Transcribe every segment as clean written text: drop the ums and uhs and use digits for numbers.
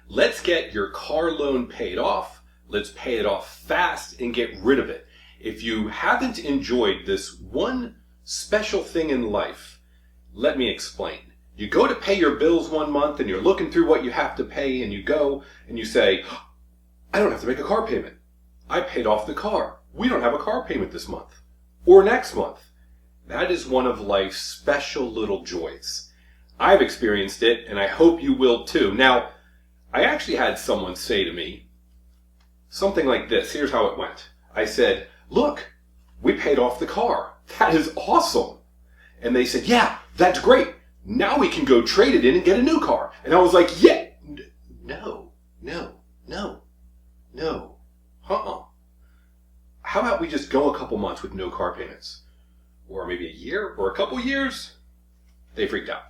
Let's get your car loan paid off. Let's pay it off fast and get rid of it. If you haven't enjoyed this one special thing in life, let me explain. You go to pay your bills one month and you're looking through what you have to pay, and you go and you say, I don't have to make a car payment. I paid off the car. We don't have a car payment this month or next month. That is one of life's special little joys. I've experienced it, and I hope you will too. Now, I actually had someone say to me something like this. Here's how it went. I said, look, we paid off the car. That is awesome. And they said, yeah, that's great. Now we can go trade it in and get a new car. And I was like, yeah, no. How about we just go a couple months with no car payments? Or maybe a year or a couple years? They freaked out.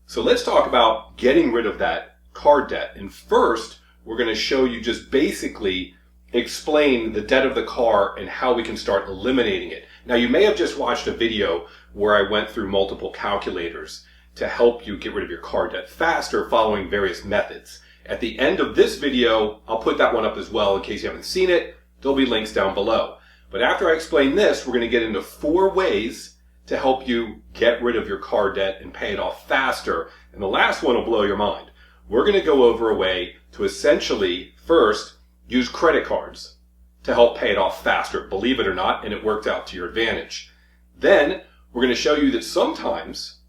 So let's talk about getting rid of that car debt. And first, we're going to show you just basically explain the debt of the car and how we can start eliminating it. Now, you may have just watched a video where I went through multiple calculators to help you get rid of your car debt faster following various methods. At the end of this video, I'll put that one up as well in case you haven't seen it. There'll be links down below. But after I explain this, we're going to get into 4 ways to help you get rid of your car debt and pay it off faster. And the last one will blow your mind. We're going to go over a way to essentially, first, use credit cards to help pay it off faster, believe it or not, and it worked out to your advantage. Then, we're going to show you that sometimes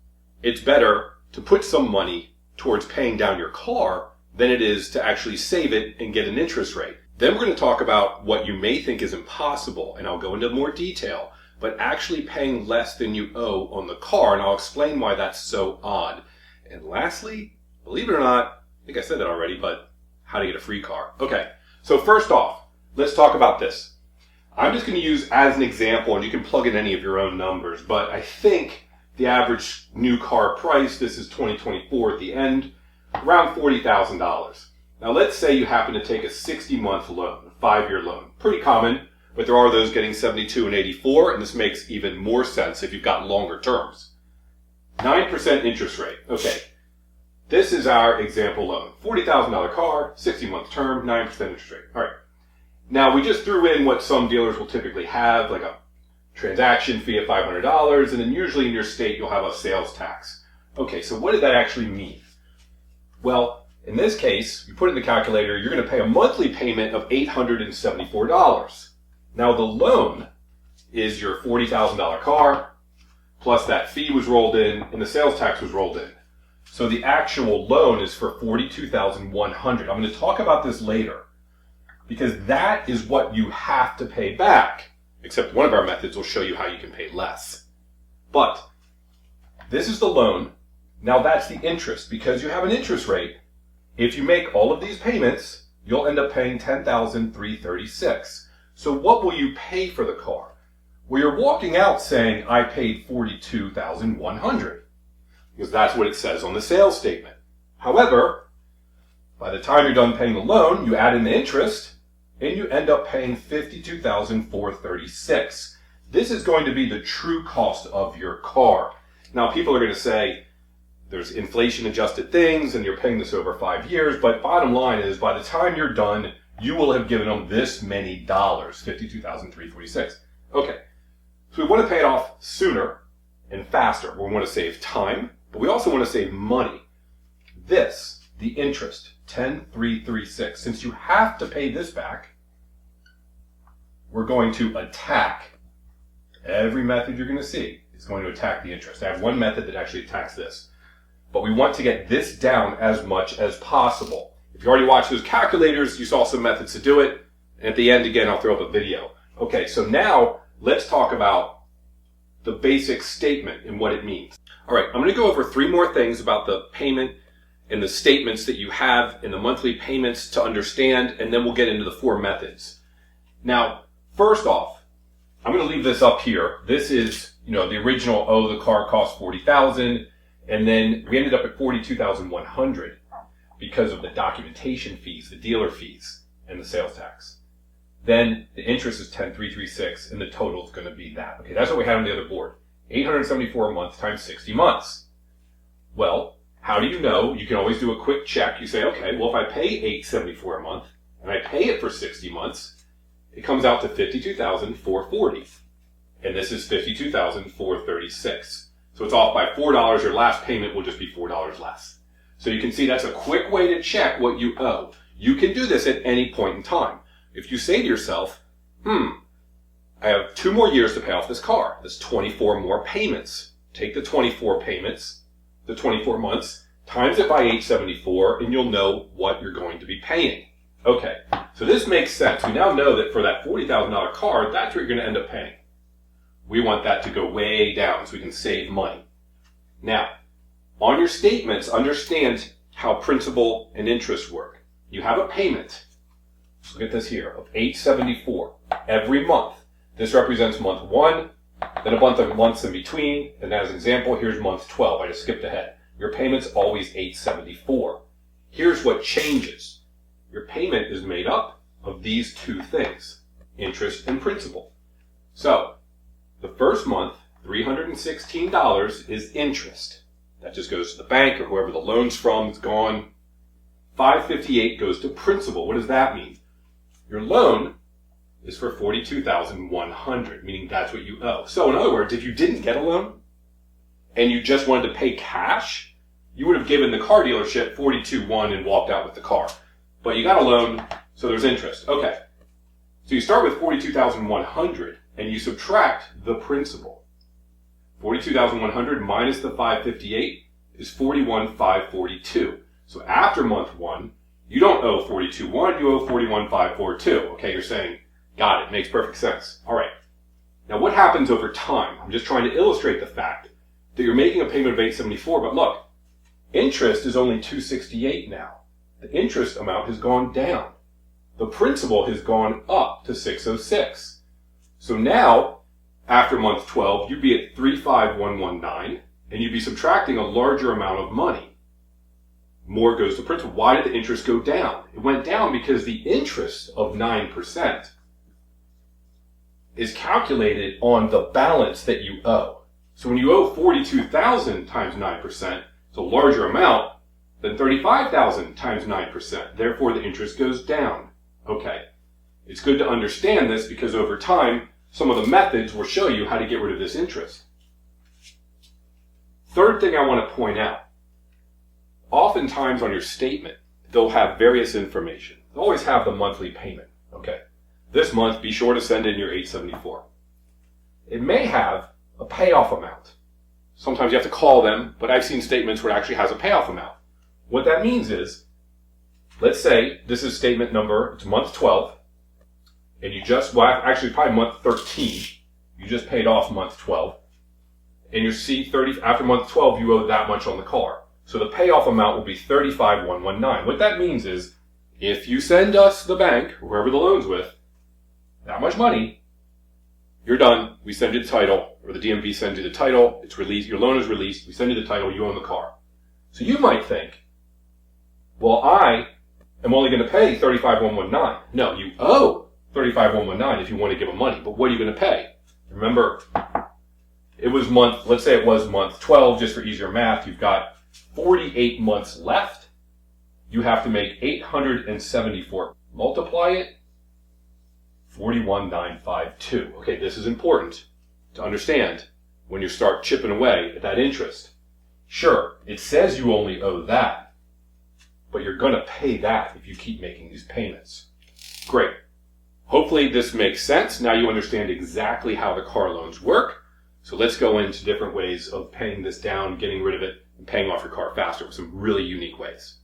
it's better to put some money towards paying down your car than it is to actually save it and get an interest rate. Then we're going to talk about what you may think is impossible, and I'll go into more detail, but actually paying less than you owe on the car, and I'll explain why that's so odd. And lastly, believe it or not, I think I said that already, but how to get a free car. Okay, so first off, let's talk about this. I'm just going to use as an example, and you can plug in any of your own numbers, but I think the average new car price, this is 2024 at the end, around $40,000. Now let's say you happen to take a 60-month loan, a 5-year loan. Pretty common, but there are those getting 72 and 84, and this makes even more sense if you've got longer terms. 9% interest rate. Okay, this is our example loan. $40,000 car, 60-month term, 9% interest rate. All right. Now we just threw in what some dealers will typically have, like a transaction fee of $500, and then usually in your state you'll have a sales tax. Okay, so what did that actually mean? Well, in this case, you put it in the calculator, you're going to pay a monthly payment of $874. Now the loan is your $40,000 car, plus that fee was rolled in, and the sales tax was rolled in. So the actual loan is for $42,100. I'm going to talk about this later, because that is what you have to pay back, except one of our methods will show you how you can pay less. But this is the loan. Now that's the interest, because you have an interest rate. If you make all of these payments, you'll end up paying $10,336. So what will you pay for the car? Well, you're walking out saying, I paid $42,100, because that's what it says on the sales statement. However, by the time you're done paying the loan, you add in the interest, and you end up paying $52,436. This is going to be the true cost of your car. Now, people are going to say, there's inflation-adjusted things, and you're paying this over 5 years, but bottom line is, by the time you're done, you will have given them this many dollars, $52,346. Okay, so we want to pay it off sooner and faster. We want to save time, but we also want to save money. This, the interest, $10,336. Since you have to pay this back, we're going to attack every method you're going to see is going to attack the interest. I have one method that actually attacks this. But we want to get this down as much as possible. If you already watched those calculators, you saw some methods to do it. And at the end, again, I'll throw up a video. Okay, so now let's talk about the basic statement and what it means. All right, I'm going to go over 3 more things about the payment and the statements that you have in the monthly payments to understand, and then we'll get into the 4 methods. Now, first off, I'm going to leave this up here. This is, the original, the car cost $40,000. And then we ended up at $42,100 because of the documentation fees, the dealer fees, and the sales tax. Then the interest is $10,336, and the total is going to be that. Okay, that's what we had on the other board. $874 a month times 60 months. Well, How do you know? You can always do a quick check. You say, okay, well, if I pay $874 a month and I pay it for 60 months, it comes out to $52,440. And this is $52,436. So it's off by $4. Your last payment will just be $4 less. So you can see that's a quick way to check what you owe. You can do this at any point in time. If you say to yourself, I have 2 more years to pay off this car. That's 24 more payments. Take the 24 payments, the 24 months, times it by 874, and you'll know what you're going to be paying. Okay, so this makes sense. We now know that for that $40,000 car, that's what you're going to end up paying. We want that to go way down so we can save money. Now, on your statements, understand how principal and interest work. You have a payment, look at this here, of $874 every month. This represents month 1, then a bunch of months in between, and as an example, here's month 12. I just skipped ahead. Your payment's always $874. Here's what changes. Your payment is made up of these 2 things, interest and principal. So, the first month, $316 is interest. That just goes to the bank or whoever the loan's from, it's gone. $558 goes to principal. What does that mean? Your loan is for $42,100, meaning that's what you owe. So in other words, if you didn't get a loan and you just wanted to pay cash, you would have given the car dealership $42,100 and walked out with the car. But you got a loan, so there's interest. Okay. So you start with $42,100 and you subtract the principal. $42,100 minus the $558 is $41,542. So after month 1, you don't owe $42,100, you owe $41,542. Okay, you're saying, got it, makes perfect sense. All right. Now what happens over time? I'm just trying to illustrate the fact that you're making a payment of $874, but look, interest is only $268 now. The interest amount has gone down. The principal has gone up to $606. So now, after month 12, you'd be at $35,119, and you'd be subtracting a larger amount of money. More goes to principal. Why did the interest go down? It went down because the interest of 9% is calculated on the balance that you owe. So when you owe $42,000 times 9%, it's a larger amount than $35,000 times 9%. Therefore, the interest goes down. Okay. It's good to understand this because over time, some of the methods will show you how to get rid of this interest. Third thing I want to point out. Oftentimes on your statement, they'll have various information. They'll always have the monthly payment. Okay. This month, be sure to send in your $874. It may have a payoff amount. Sometimes you have to call them, but I've seen statements where it actually has a payoff amount. What that means is, let's say this is statement number, it's month 12, and you just, well, actually probably month 13, you just paid off month 12, and you see after month 12 you owe that much on the car. So the payoff amount will be $35,119. What that means is, if you send us, the bank, whoever the loan's with, that much money, you're done. We send you the title, or the DMV sends you the title, it's released, your loan is released, we send you the title, you own the car. So you might think, well, I am only going to pay $35,119. No, you owe $35,119 if you want to give them money, but what are you going to pay? Remember, it was let's say it was month 12, just for easier math, you've got 48 months left. You have to make 874. Multiply it, 41,952. Okay, this is important to understand when you start chipping away at that interest. Sure, it says you only owe that, but you're going to pay that if you keep making these payments. Great. Hopefully this makes sense. Now you understand exactly how the car loans work. So let's go into different ways of paying this down, getting rid of it, and paying off your car faster with some really unique ways.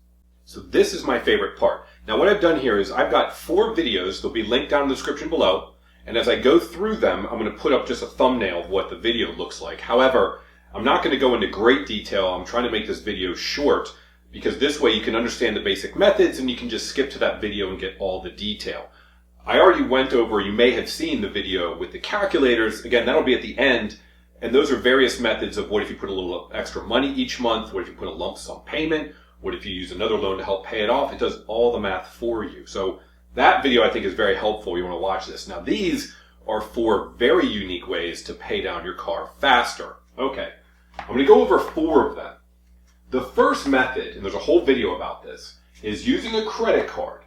So this is my favorite part. Now what I've done here is I've got 4 videos. They'll be linked down in the description below. And as I go through them, I'm going to put up just a thumbnail of what the video looks like. However, I'm not going to go into great detail. I'm trying to make this video short because this way you can understand the basic methods and you can just skip to that video and get all the detail. I already went over, you may have seen the video with the calculators. Again, that'll be at the end. And those are various methods of what if you put a little extra money each month, what if you put a lump sum payment, what if you use another loan to help pay it off. It does all the math for you. So that video I think is very helpful. You want to watch this. Now these are 4 very unique ways to pay down your car faster. Okay, I'm going to go over 4 of them. The first method, and there's a whole video about this, is using a credit card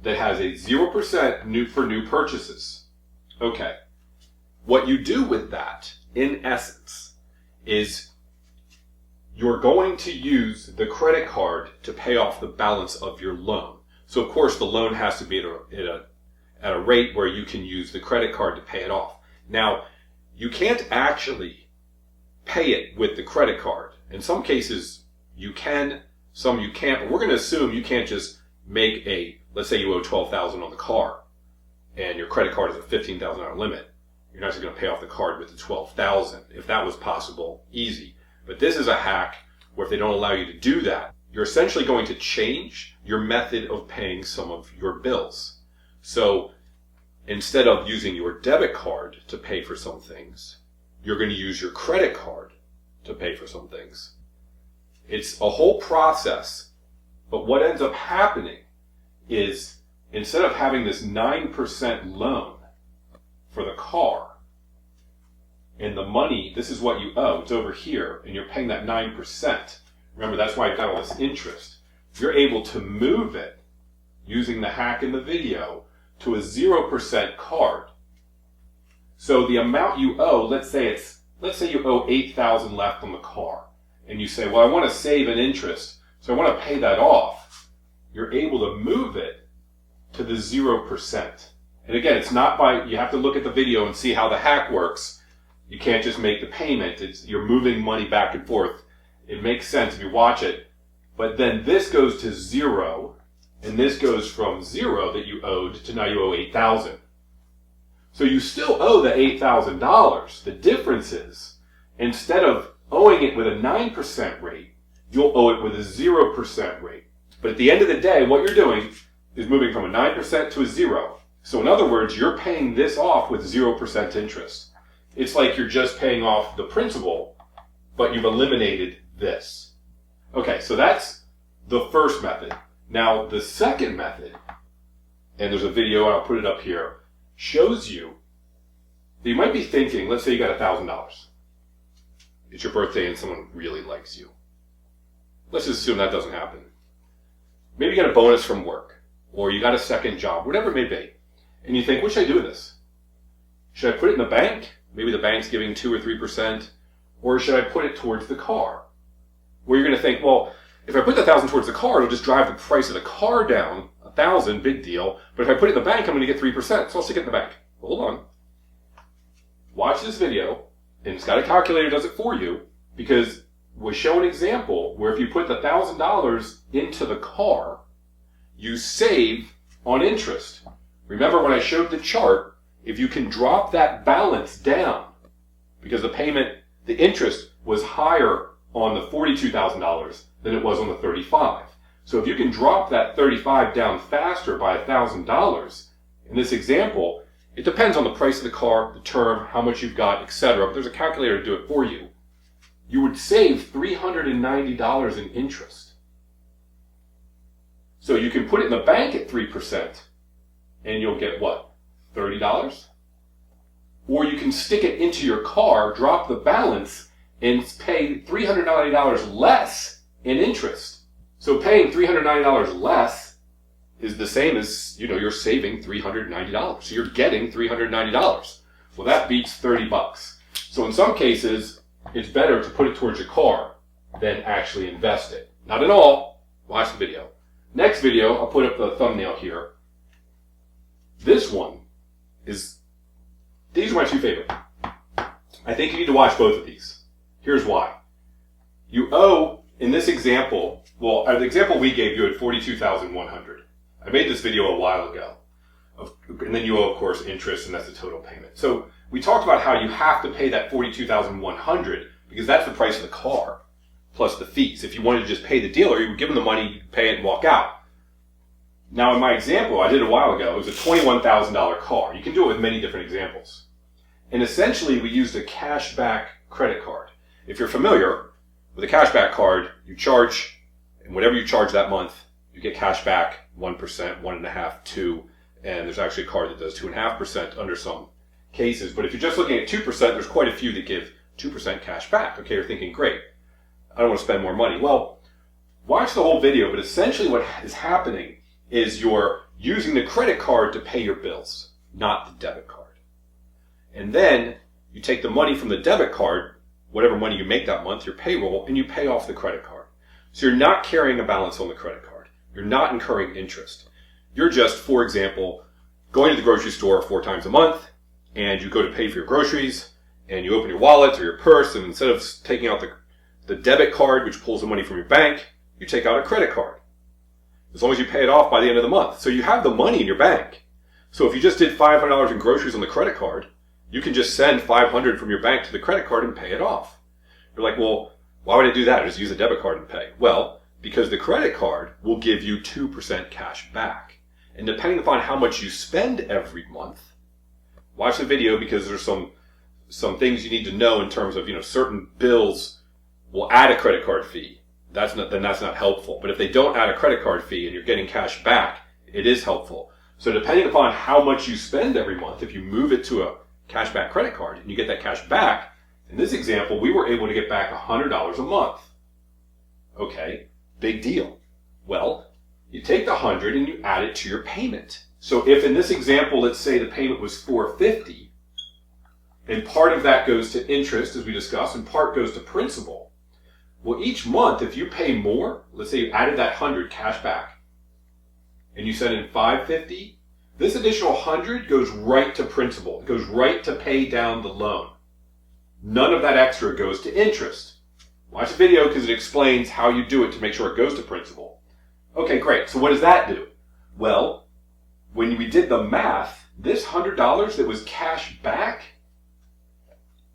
that has a 0% for new purchases. Okay. What you do with that, in essence, is you're going to use the credit card to pay off the balance of your loan. So of course the loan has to be at a rate where you can use the credit card to pay it off. Now, you can't actually pay it with the credit card. In some cases you can, some you can't, but we're going to assume you can't just make let's say you owe $12,000 on the car and your credit card is a $15,000 limit. You're not just going to pay off the card with the $12,000. If that was possible, easy. But this is a hack where if they don't allow you to do that, you're essentially going to change your method of paying some of your bills. So instead of using your debit card to pay for some things, you're going to use your credit card to pay for some things. It's a whole process, but what ends up happening is instead of having this 9% loan for the car, and the money, this is what you owe, it's over here, and you're paying that 9%. Remember, that's why you've got all this interest. You're able to move it, using the hack in the video, to a 0% card. So the amount you owe, let's say you owe $8,000 left on the car, and you say, well, I want to save an interest, so I want to pay that off. You're able to move it to the 0%. And again, it's not you have to look at the video and see how the hack works. You can't just make the payment. You're moving money back and forth. It makes sense if you watch it. But then this goes to 0, and this goes from 0 that you owed to now you owe $8,000. So you still owe the $8,000. The difference is, instead of owing it with a 9% rate, you'll owe it with a 0% rate. But at the end of the day, what you're doing is moving from a 9% to a 0. So in other words, you're paying this off with 0% interest. It's like you're just paying off the principal, but you've eliminated this. Okay, so that's the first method. Now, the second method, and there's a video, and I'll put it up here, shows you that you might be thinking, let's say you got $1,000. It's your birthday and someone really likes you. Let's just assume that doesn't happen. Maybe you got a bonus from work, or you got a second job, whatever it may be. And you think, what should I do with this? Should I put it in the bank? Maybe the bank's giving 2 or 3%. Or should I put it towards the car? Where you're going to think, well, if I put the $1,000 towards the car, it'll just drive the price of the car down. $1,000, big deal. But if I put it in the bank, I'm going to get 3%. So I'll stick it in the bank. Hold on. Watch this video, and it's got a calculator that does it for you, because we show an example where if you put the $1,000 into the car, you save on interest. Remember when I showed the chart, if you can drop that balance down, because the interest was higher on the $42,000 than it was on the $35,000. So if you can drop that $35,000 down faster by $1,000, in this example, it depends on the price of the car, the term, how much you've got, etc. But there's a calculator to do it for you. You would save $390 in interest. So you can put it in the bank at 3%, and you'll get what? $30? Or you can stick it into your car, drop the balance, and pay $390 less in interest. So paying $390 less is the same as, you're saving $390. So you're getting $390. Well, that beats $30. So in some cases, it's better to put it towards your car than actually invest it. Not at all. Watch the video. Next video, I'll put up the thumbnail here. This one these are my two favorite. I think you need to watch both of these. Here's why. You owe, in this example, the example we gave you at $42,100. I made this video a while ago. And then you owe, of course, interest, and that's the total payment. So we talked about how you have to pay that $42,100 because that's the price of the car plus the fees. If you wanted to just pay the dealer, you would give them the money, pay it, and walk out. Now, in my example, I did a while ago, it was a $21,000 car. You can do it with many different examples. And essentially, we used a cashback credit card. If you're familiar with a cashback card, you charge, and whatever you charge that month, you get cash back 1%, 1.5%, 2%, and there's actually a card that does 2.5% under some cases. But if you're just looking at 2%, there's quite a few that give 2% cash back. Okay, you're thinking, great. I don't want to spend more money. Well, watch the whole video, but essentially what is happening is you're using the credit card to pay your bills, not the debit card. And then you take the money from the debit card, whatever money you make that month, your payroll, and you pay off the credit card. So you're not carrying a balance on the credit card. You're not incurring interest. You're just, for example, going to the grocery store 4 times a month, and you go to pay for your groceries, and you open your wallet or your purse, and instead of taking out the debit card, which pulls the money from your bank, you take out a credit card. As long as you pay it off by the end of the month. So you have the money in your bank. So if you just did $500 in groceries on the credit card, you can just send $500 from your bank to the credit card and pay it off. You're like, well, why would I do that? I just use a debit card and pay. Well, because the credit card will give you 2% cash back. And depending upon how much you spend every month, watch the video because there's some things you need to know in terms of, certain bills will add a credit card fee. That's not helpful. But if they don't add a credit card fee and you're getting cash back, it is helpful. So depending upon how much you spend every month, if you move it to a cashback credit card and you get that cash back, in this example, we were able to get back $100 a month. Okay, big deal. Well, you take the 100 and you add it to your payment. So if in this example, let's say the payment was $450, and part of that goes to interest, as we discussed, and part goes to principal. Well, each month, if you pay more, let's say you added that 100 cash back, and you send in $550, this additional 100 goes right to principal. It goes right to pay down the loan. None of that extra goes to interest. Watch the video because it explains how you do it to make sure it goes to principal. Okay, great. So what does that do? Well, when we did the math, this $100 that was cash back,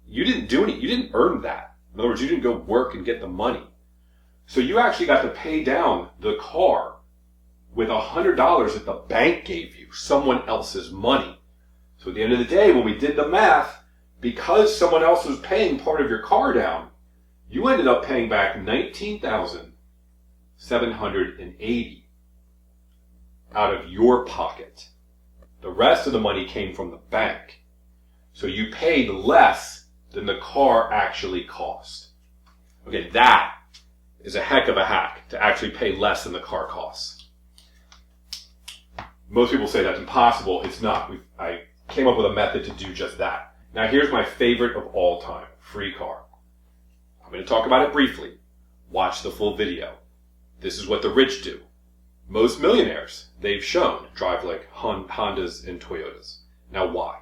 you didn't do any. You didn't earn that. In other words, you didn't go work and get the money. So you actually got to pay down the car with $100 that the bank gave you, someone else's money. So at the end of the day, when we did the math, because someone else was paying part of your car down, you ended up paying back $19,780 out of your pocket. The rest of the money came from the bank. So you paid less than the car actually cost. Okay, that is a heck of a hack, to actually pay less than the car costs. Most people say that's impossible. It's not. I came up with a method to do just that. Now here's my favorite of all time, free car. I'm going to talk about it briefly. Watch the full video. This is what the rich do. Most millionaires, they've shown, drive like Hondas and Toyotas. Now why?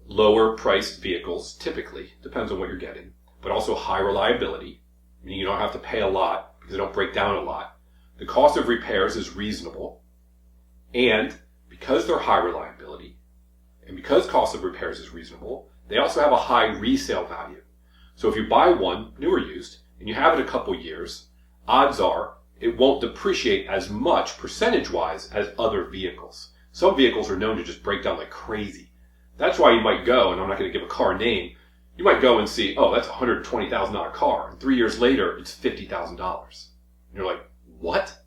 Lower priced vehicles, typically, depends on what you're getting, but also high reliability, meaning you don't have to pay a lot because they don't break down a lot. The cost of repairs is reasonable, and because they're high reliability, and because cost of repairs is reasonable, they also have a high resale value. So if you buy one, new or used, and you have it a couple years, odds are it won't depreciate as much percentage-wise as other vehicles. Some vehicles are known to just break down like crazy. That's why you might go, and I'm not going to give a car name, you might go and see, oh, that's a $120,000 car. And 3 years later, it's $50,000. And you're like, what?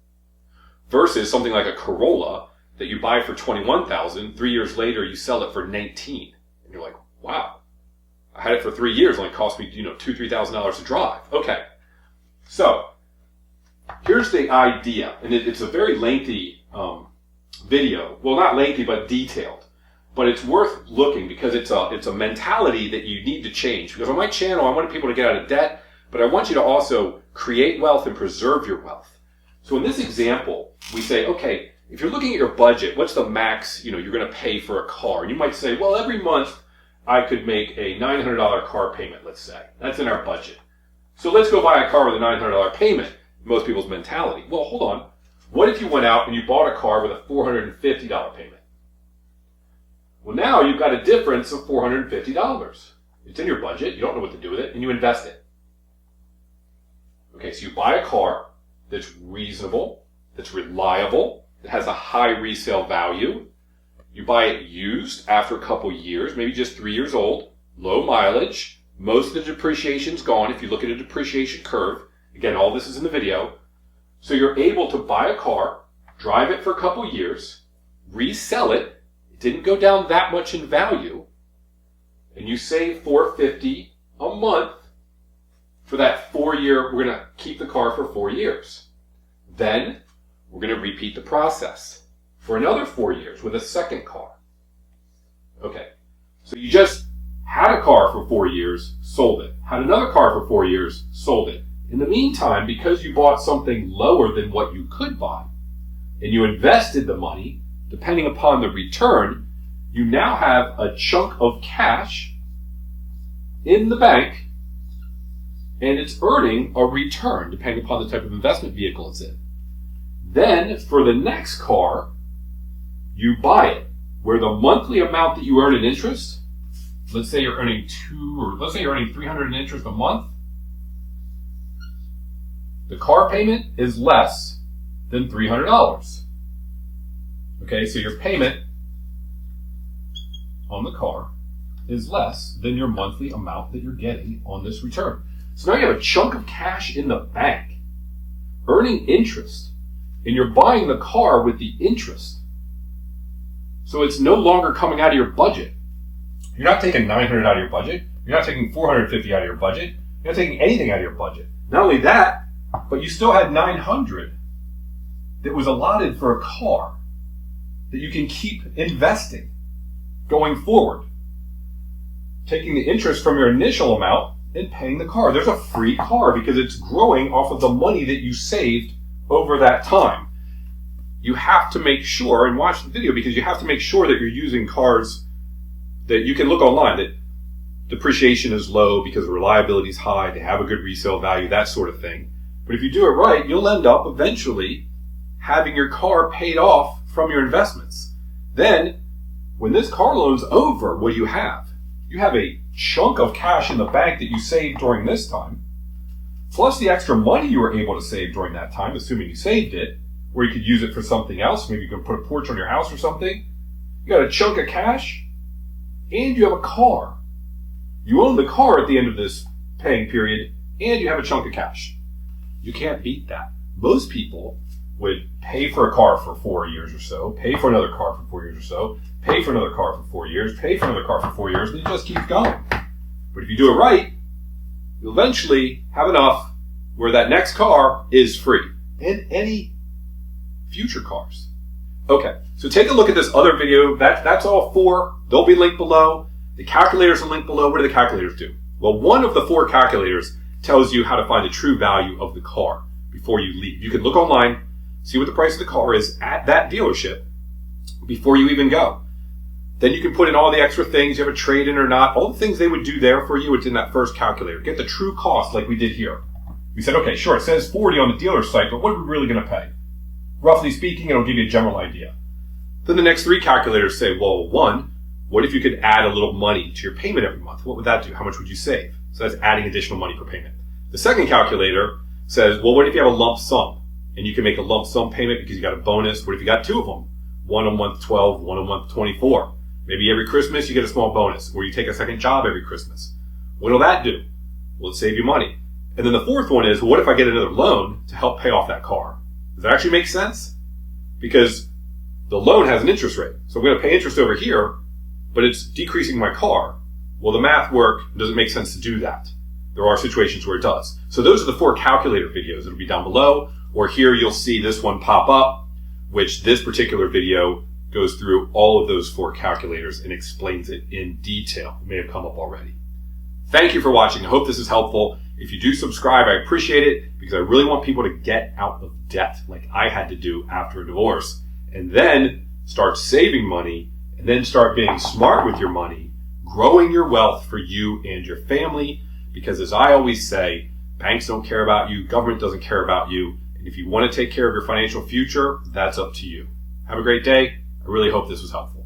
Versus something like a Corolla that you buy for $21,000, 3 years later, you sell it for $19,000. And you're like, wow, I had it for 3 years, only cost me, $2,000, $3,000 to drive. Okay. So, here's the idea. And it's a very lengthy video. Well, not lengthy, but detailed. But it's worth looking because it's a mentality that you need to change. Because on my channel, I want people to get out of debt, but I want you to also create wealth and preserve your wealth. So in this example, we say, okay, if you're looking at your budget, what's the max you're going to pay for a car? And you might say, well, every month I could make a $900 car payment, let's say. That's in our budget. So let's go buy a car with a $900 payment. Most people's mentality. Well, hold on. What if you went out and you bought a car with a $450 payment? Well, now you've got a difference of $450. It's in your budget. You don't know what to do with it, and you invest it. Okay, so you buy a car that's reasonable, that's reliable, that has a high resale value. You buy it used after a couple years, maybe just 3 years old, low mileage. Most of the depreciation's gone if you look at a depreciation curve. Again, all this is in the video. So you're able to buy a car, drive it for a couple years, resell it. It didn't go down that much in value, and you save $450 a month For that 4-year, we're going to keep the car for 4 years. Then we're going to repeat the process for another 4 years with a second car. Okay, so you just had a car for 4 years, sold it. Had another car for 4 years, sold it. In the meantime, because you bought something lower than what you could buy, and you invested the money, depending upon the return, you now have a chunk of cash in the bank, and it's earning a return, depending upon the type of investment vehicle it's in. Then, for the next car, you buy it, where the monthly amount that you earn in interest, let's say you're earning $300 in interest a month, the car payment is less than $300. Okay, so your payment on the car is less than your monthly amount that you're getting on this return. So now you have a chunk of cash in the bank, earning interest, and you're buying the car with the interest. So it's no longer coming out of your budget. You're not taking $900 out of your budget. You're not taking $450 out of your budget. You're not taking anything out of your budget. Not only that, but you still had $900 that was allotted for a car that you can keep investing going forward, taking the interest from your initial amount and paying the car. There's a free car because it's growing off of the money that you saved over that time. You have to make sure, and watch the video, because you have to make sure that you're using cars that you can look online, that depreciation is low because the reliability is high, they have a good resale value, that sort of thing. But if you do it right, you'll end up eventually having your car paid off from your investments. Then, when this car loan's over, what do you have? You have a chunk of cash in the bank that you saved during this time, plus the extra money you were able to save during that time, assuming you saved it, where you could use it for something else. Maybe you can put a porch on your house or something. You got a chunk of cash, and you have a car. You own the car at the end of this paying period, and you have a chunk of cash. You can't beat that. Most people would pay for a car for 4 years or so, pay for another car for 4 years or so, pay for another car for 4 years, pay for another car for 4 years, and it just keeps going. But if you do it right, you'll eventually have enough where that next car is free. And any future cars. Okay, so take a look at this other video. That's all 4. They'll be linked below. The calculators are linked below. What do the calculators do? Well, one of the 4 calculators tells you how to find the true value of the car before you leave. You can look online, see what the price of the car is at that dealership before you even go. Then you can put in all the extra things, you have a trade-in or not, all the things they would do there for you, it's in that first calculator. Get the true cost like we did here. We said, okay, sure, it says 40 on the dealer's site, but what are we really going to pay? Roughly speaking, it'll give you a general idea. Then the next 3 calculators say, well, 1, what if you could add a little money to your payment every month? What would that do? How much would you save? So that's adding additional money per payment. The second calculator says, well, what if you have a lump sum? And you can make a lump sum payment because you got a bonus. What if you got 2 of them? One on month 12, one on month 24. Maybe every Christmas you get a small bonus, or you take a second job every Christmas. What will that do? Well, it'll save you money. And then the fourth one is, well, what if I get another loan to help pay off that car? Does that actually make sense? Because the loan has an interest rate. So I'm going to pay interest over here, but it's decreasing my car. Well, the math work, does it make sense to do that? There are situations where it does. So those are the 4 calculator videos. It'll be down below, or here you'll see this one pop up, which this particular video goes through all of those 4 calculators and explains it in detail. It may have come up already. Thank you for watching. I hope this is helpful. If you do subscribe, I appreciate it because I really want people to get out of debt like I had to do after a divorce, and then start saving money, and then start being smart with your money, growing your wealth for you and your family, because as I always say, banks don't care about you, government doesn't care about you, and if you want to take care of your financial future, that's up to you. Have a great day. I really hope this was helpful.